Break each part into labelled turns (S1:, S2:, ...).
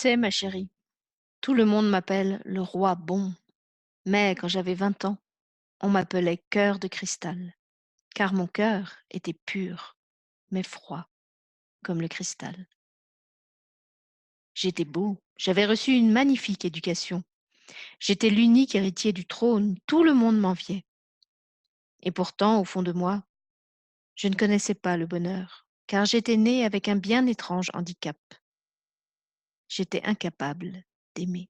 S1: sais, ma chérie, tout le monde m'appelle le roi bon, mais quand j'avais 20 ans, on m'appelait cœur de cristal, car mon cœur était pur, mais froid, comme le cristal. J'étais beau, j'avais reçu une magnifique éducation, j'étais l'unique héritier du trône, tout le monde m'enviait. Et pourtant, au fond de moi, je ne connaissais pas le bonheur, car j'étais née avec un bien étrange handicap. J'étais incapable d'aimer.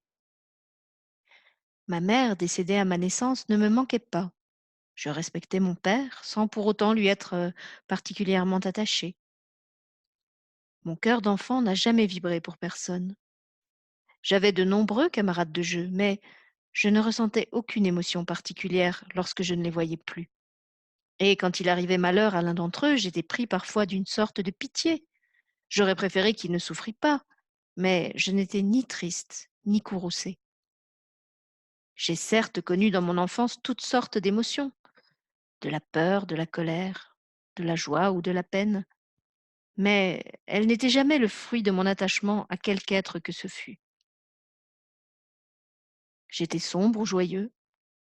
S1: Ma mère, décédée à ma naissance, ne me manquait pas. Je respectais mon père sans pour autant lui être particulièrement attachée. Mon cœur d'enfant n'a jamais vibré pour personne. J'avais de nombreux camarades de jeu, mais je ne ressentais aucune émotion particulière lorsque je ne les voyais plus. Et quand il arrivait malheur à l'un d'entre eux, j'étais pris parfois d'une sorte de pitié. J'aurais préféré qu'il ne souffrît pas, mais je n'étais ni triste, ni courroucée. J'ai certes connu dans mon enfance toutes sortes d'émotions, de la peur, de la colère, de la joie ou de la peine, mais elle n'était jamais le fruit de mon attachement à quelque être que ce fût. J'étais sombre ou joyeux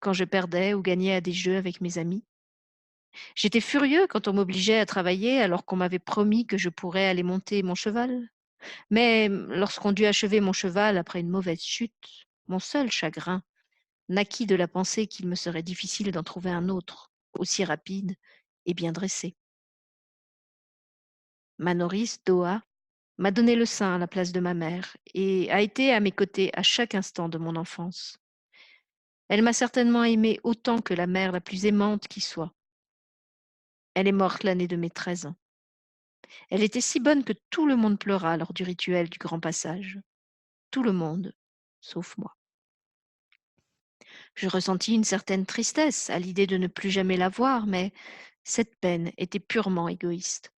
S1: quand je perdais ou gagnais à des jeux avec mes amis. J'étais furieux quand on m'obligeait à travailler alors qu'on m'avait promis que je pourrais aller monter mon cheval. Mais lorsqu'on dut achever mon cheval après une mauvaise chute, mon seul chagrin naquit de la pensée qu'il me serait difficile d'en trouver un autre, aussi rapide et bien dressé. Ma nourrice, Doha, m'a donné le sein à la place de ma mère et a été à mes côtés à chaque instant de mon enfance. Elle m'a certainement aimée autant que la mère la plus aimante qui soit. Elle est morte l'année de mes 13 ans. Elle était si bonne que tout le monde pleura lors du rituel du grand passage. Tout le monde, sauf moi. Je ressentis une certaine tristesse à l'idée de ne plus jamais la voir, mais cette peine était purement égoïste.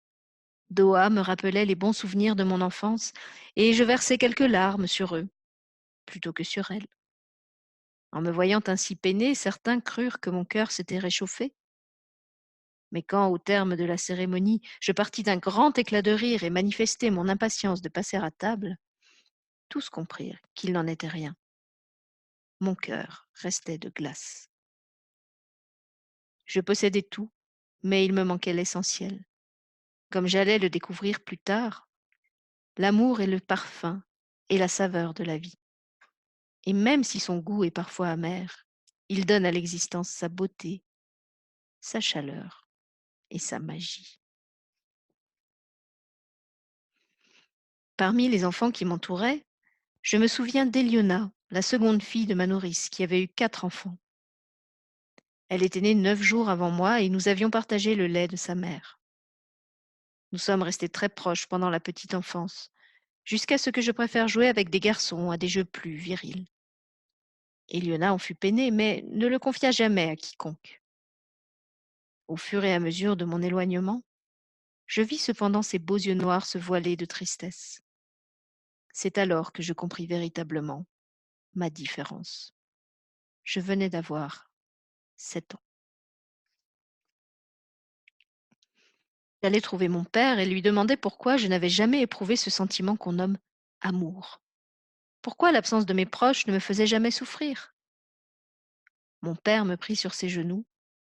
S1: Doha me rappelait les bons souvenirs de mon enfance et je versai quelques larmes sur eux, plutôt que sur elle. En me voyant ainsi peinée, certains crurent que mon cœur s'était réchauffé. Mais quand, au terme de la cérémonie, je partis d'un grand éclat de rire et manifestai mon impatience de passer à table, tous comprirent qu'il n'en était rien. Mon cœur restait de glace. Je possédais tout, mais il me manquait l'essentiel. Comme j'allais le découvrir plus tard, l'amour est le parfum et la saveur de la vie. Et même si son goût est parfois amer, il donne à l'existence sa beauté, sa chaleur et sa magie. Parmi les enfants qui m'entouraient, je me souviens d'Eliona, la seconde fille de ma nourrice, qui avait eu 4 enfants. Elle était née 9 jours avant moi et nous avions partagé le lait de sa mère. Nous sommes restés très proches pendant la petite enfance, jusqu'à ce que je préfère jouer avec des garçons à des jeux plus virils. Eliona en fut peinée, mais ne le confia jamais à quiconque. Au fur et à mesure de mon éloignement, je vis cependant ses beaux yeux noirs se voiler de tristesse. C'est alors que je compris véritablement ma différence. Je venais d'avoir 7 ans. J'allais trouver mon père et lui demandai pourquoi je n'avais jamais éprouvé ce sentiment qu'on nomme amour. Pourquoi l'absence de mes proches ne me faisait jamais souffrir? Mon père me prit sur ses genoux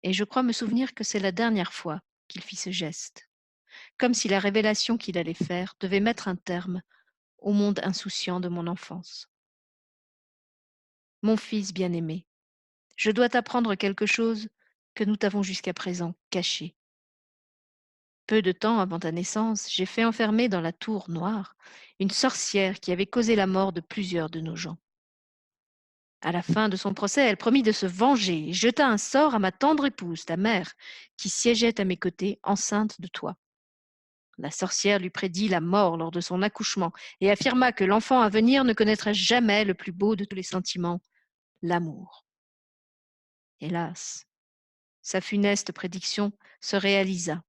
S1: et je crois me souvenir que c'est la dernière fois qu'il fit ce geste, comme si la révélation qu'il allait faire devait mettre un terme au monde insouciant de mon enfance. Mon fils bien-aimé, je dois t'apprendre quelque chose que nous t'avons jusqu'à présent caché. Peu de temps avant ta naissance, j'ai fait enfermer dans la tour noire une sorcière qui avait causé la mort de plusieurs de nos gens. À la fin de son procès, elle promit de se venger et jeta un sort à ma tendre épouse, ta mère, qui siégeait à mes côtés, enceinte de toi. La sorcière lui prédit la mort lors de son accouchement et affirma que l'enfant à venir ne connaîtrait jamais le plus beau de tous les sentiments, l'amour. Hélas, sa funeste prédiction se réalisa,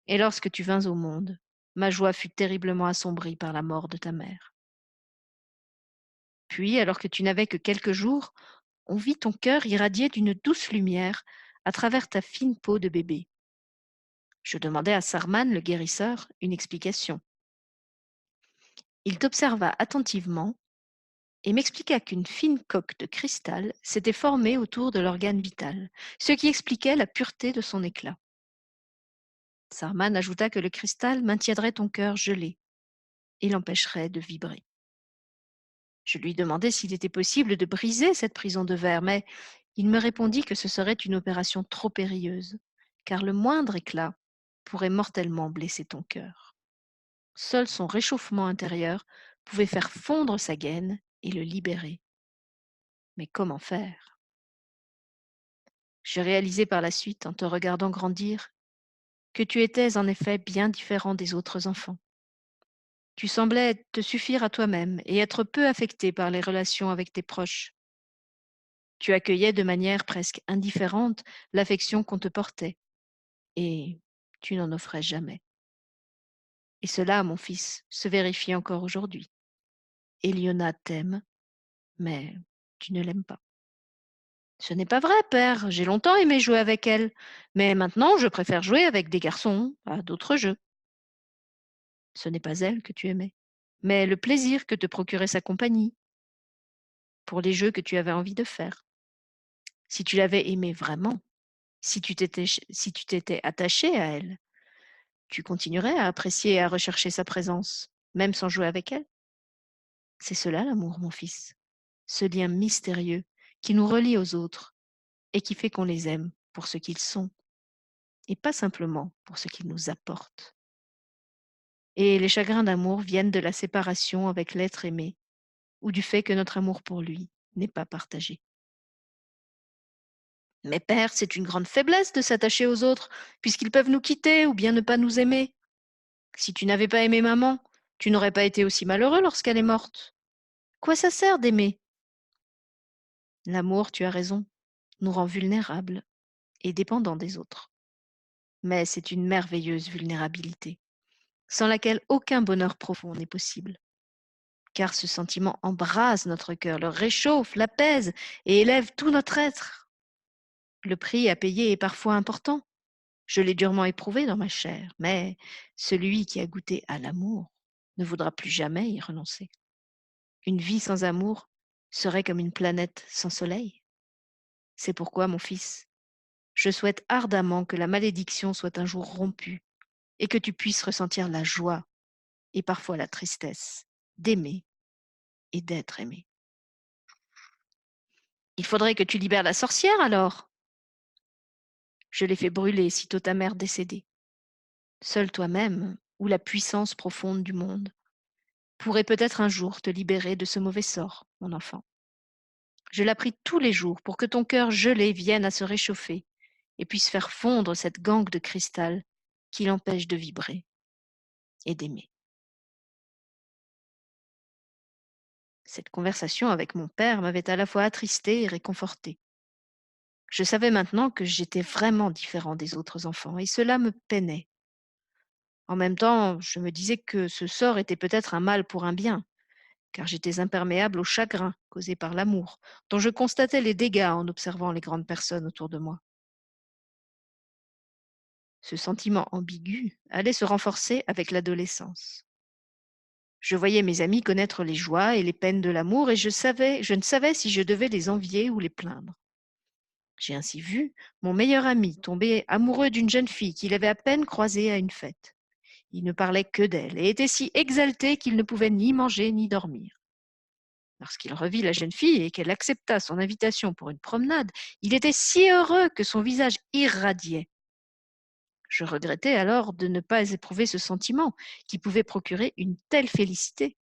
S1: et lorsque tu vins au monde, ma joie fut terriblement assombrie par la mort de ta mère. Puis, alors que tu n'avais que quelques jours, on vit ton cœur irradié d'une douce lumière à travers ta fine peau de bébé. Je demandai à Sarman, le guérisseur, une explication. Il t'observa attentivement et m'expliqua qu'une fine coque de cristal s'était formée autour de l'organe vital, ce qui expliquait la pureté de son éclat. Sarman ajouta que le cristal maintiendrait ton cœur gelé et l'empêcherait de vibrer. Je lui demandai s'il était possible de briser cette prison de verre, mais il me répondit que ce serait une opération trop périlleuse, car le moindre éclat pourrait mortellement blesser ton cœur. Seul son réchauffement intérieur pouvait faire fondre sa gaine et le libérer. Mais comment faire? Je réalisai par la suite, en te regardant grandir, que tu étais en effet bien différent des autres enfants. Tu semblais te suffire à toi-même et être peu affecté par les relations avec tes proches. Tu accueillais de manière presque indifférente l'affection qu'on te portait, et tu n'en offrais jamais. Et cela, mon fils, se vérifie encore aujourd'hui. Eliona t'aime, mais tu ne l'aimes pas. Ce n'est pas vrai, père, j'ai longtemps aimé jouer avec elle, mais maintenant je préfère jouer avec des garçons à d'autres jeux. Ce n'est pas elle que tu aimais, mais le plaisir que te procurait sa compagnie, pour les jeux que tu avais envie de faire. Si tu l'avais aimée vraiment, si tu t'étais attaché à elle, tu continuerais à apprécier et à rechercher sa présence, même sans jouer avec elle. C'est cela l'amour, mon fils, ce lien mystérieux qui nous relie aux autres et qui fait qu'on les aime pour ce qu'ils sont et pas simplement pour ce qu'ils nous apportent. Et les chagrins d'amour viennent de la séparation avec l'être aimé ou du fait que notre amour pour lui n'est pas partagé. Mais père, c'est une grande faiblesse de s'attacher aux autres, puisqu'ils peuvent nous quitter ou bien ne pas nous aimer. Si tu n'avais pas aimé maman, tu n'aurais pas été aussi malheureux lorsqu'elle est morte. Quoi ça sert d'aimer? L'amour, tu as raison, nous rend vulnérables et dépendants des autres. Mais c'est une merveilleuse vulnérabilité, sans laquelle aucun bonheur profond n'est possible. Car ce sentiment embrase notre cœur, le réchauffe, l'apaise et élève tout notre être. Le prix à payer est parfois important. Je l'ai durement éprouvé dans ma chair, mais celui qui a goûté à l'amour ne voudra plus jamais y renoncer. Une vie sans amour serait comme une planète sans soleil. C'est pourquoi, mon fils, je souhaite ardemment que la malédiction soit un jour rompue et que tu puisses ressentir la joie et parfois la tristesse d'aimer et d'être aimé. Il faudrait que tu libères la sorcière alors. Je l'ai fait brûler sitôt ta mère décédée. Seul toi-même, ou la puissance profonde du monde, pourrait peut-être un jour te libérer de ce mauvais sort, mon enfant. Je la prie tous les jours pour que ton cœur gelé vienne à se réchauffer et puisse faire fondre cette gangue de cristal qui l'empêche de vibrer et d'aimer. Cette conversation avec mon père m'avait à la fois attristée et réconfortée. Je savais maintenant que j'étais vraiment différent des autres enfants et cela me peinait. En même temps, je me disais que ce sort était peut-être un mal pour un bien, car j'étais imperméable au chagrin causé par l'amour, dont je constatais les dégâts en observant les grandes personnes autour de moi. Ce sentiment ambigu allait se renforcer avec l'adolescence. Je voyais mes amis connaître les joies et les peines de l'amour et je ne savais si je devais les envier ou les plaindre. J'ai ainsi vu mon meilleur ami tomber amoureux d'une jeune fille qu'il avait à peine croisée à une fête. Il ne parlait que d'elle et était si exalté qu'il ne pouvait ni manger ni dormir. Lorsqu'il revit la jeune fille et qu'elle accepta son invitation pour une promenade, il était si heureux que son visage irradiait. Je regrettais alors de ne pas éprouver ce sentiment qui pouvait procurer une telle félicité.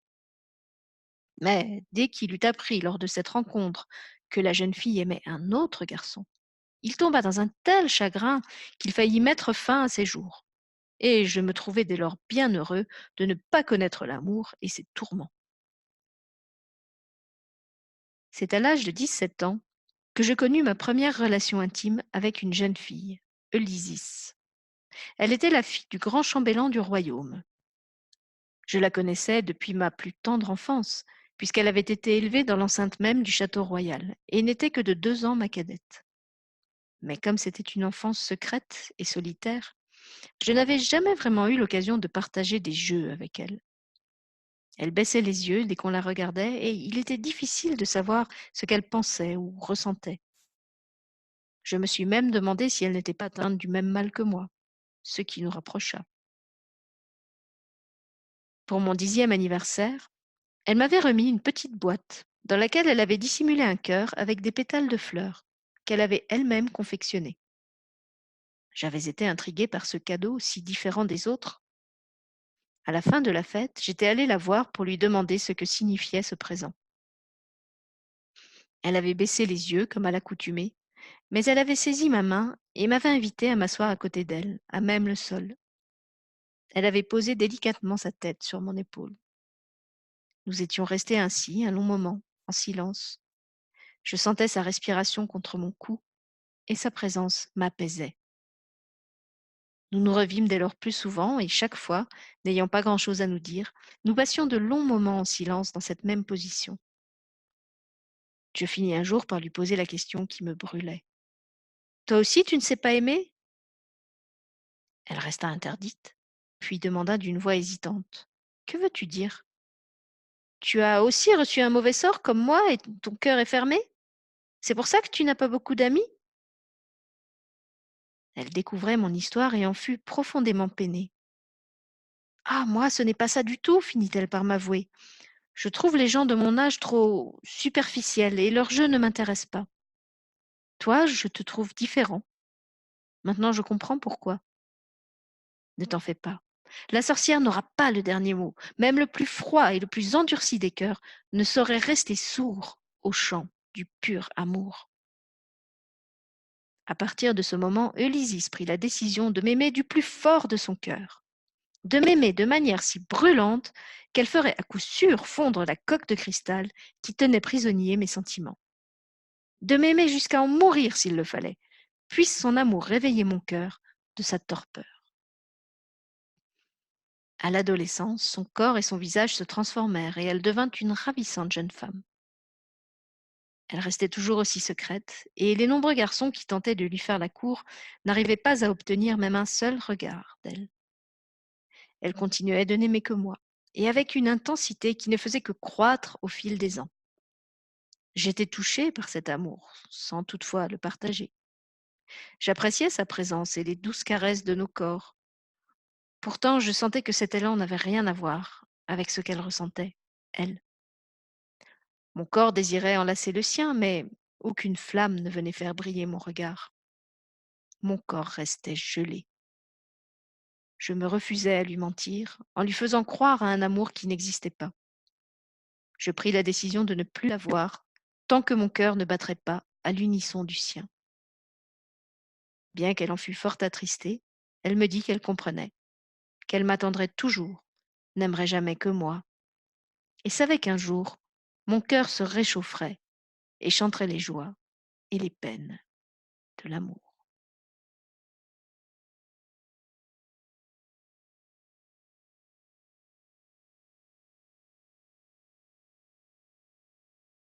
S1: Mais dès qu'il eut appris lors de cette rencontre que la jeune fille aimait un autre garçon, il tomba dans un tel chagrin qu'il faillit mettre fin à ses jours. Et je me trouvai dès lors bien heureux de ne pas connaître l'amour et ses tourments. C'est à l'âge de 17 ans que je connus ma première relation intime avec une jeune fille, Eulysis. Elle était la fille du grand chambellan du royaume. Je la connaissais depuis ma plus tendre enfance, puisqu'elle avait été élevée dans l'enceinte même du château royal, et n'était que de 2 ans ma cadette. Mais comme c'était une enfance secrète et solitaire, je n'avais jamais vraiment eu l'occasion de partager des jeux avec elle. Elle baissait les yeux dès qu'on la regardait et il était difficile de savoir ce qu'elle pensait ou ressentait. Je me suis même demandé si elle n'était pas atteinte du même mal que moi, ce qui nous rapprocha. Pour mon 10e anniversaire, elle m'avait remis une petite boîte dans laquelle elle avait dissimulé un cœur avec des pétales de fleurs qu'elle avait elle-même confectionnés. J'avais été intriguée par ce cadeau si différent des autres. À la fin de la fête, j'étais allée la voir pour lui demander ce que signifiait ce présent. Elle avait baissé les yeux comme à l'accoutumée, mais elle avait saisi ma main et m'avait invitée à m'asseoir à côté d'elle, à même le sol. Elle avait posé délicatement sa tête sur mon épaule. Nous étions restés ainsi un long moment, en silence. Je sentais sa respiration contre mon cou et sa présence m'apaisait. Nous nous revîmes dès lors plus souvent et chaque fois, n'ayant pas grand-chose à nous dire, nous passions de longs moments en silence dans cette même position. Je finis un jour par lui poser la question qui me brûlait. Toi aussi, tu ne sais pas aimer? Elle resta interdite, puis demanda d'une voix hésitante. Que veux-tu dire? Tu as aussi reçu un mauvais sort comme moi et ton cœur est fermé? C'est pour ça que tu n'as pas beaucoup d'amis? Elle découvrait mon histoire et en fut profondément peinée. Ah, moi, ce n'est pas ça du tout, finit-elle par m'avouer. Je trouve les gens de mon âge trop superficiels et leur jeu ne m'intéresse pas. Toi, je te trouve différent. Maintenant, je comprends pourquoi. Ne t'en fais pas. La sorcière n'aura pas le dernier mot. Même le plus froid et le plus endurci des cœurs ne saurait rester sourd au chant du pur amour. À partir de ce moment, Eulysis prit la décision de m'aimer du plus fort de son cœur, de m'aimer de manière si brûlante qu'elle ferait à coup sûr fondre la coque de cristal qui tenait prisonnier mes sentiments, de m'aimer jusqu'à en mourir s'il le fallait, puisse son amour réveiller mon cœur de sa torpeur. À l'adolescence, son corps et son visage se transformèrent et elle devint une ravissante jeune femme. Elle restait toujours aussi secrète, et les nombreux garçons qui tentaient de lui faire la cour n'arrivaient pas à obtenir même un seul regard d'elle. Elle continuait de n'aimer que moi, et avec une intensité qui ne faisait que croître au fil des ans. J'étais touchée par cet amour, sans toutefois le partager. J'appréciais sa présence et les douces caresses de nos corps. Pourtant, je sentais que cet élan n'avait rien à voir avec ce qu'elle ressentait, elle. Mon corps désirait enlacer le sien, mais aucune flamme ne venait faire briller mon regard. Mon corps restait gelé. Je me refusais à lui mentir, en lui faisant croire à un amour qui n'existait pas. Je pris la décision de ne plus la voir, tant que mon cœur ne battrait pas à l'unisson du sien. Bien qu'elle en fût fort attristée, elle me dit qu'elle comprenait, qu'elle m'attendrait toujours, n'aimerait jamais que moi, et savait qu'un jour, mon cœur se réchaufferait et chanterait les joies et les peines de l'amour.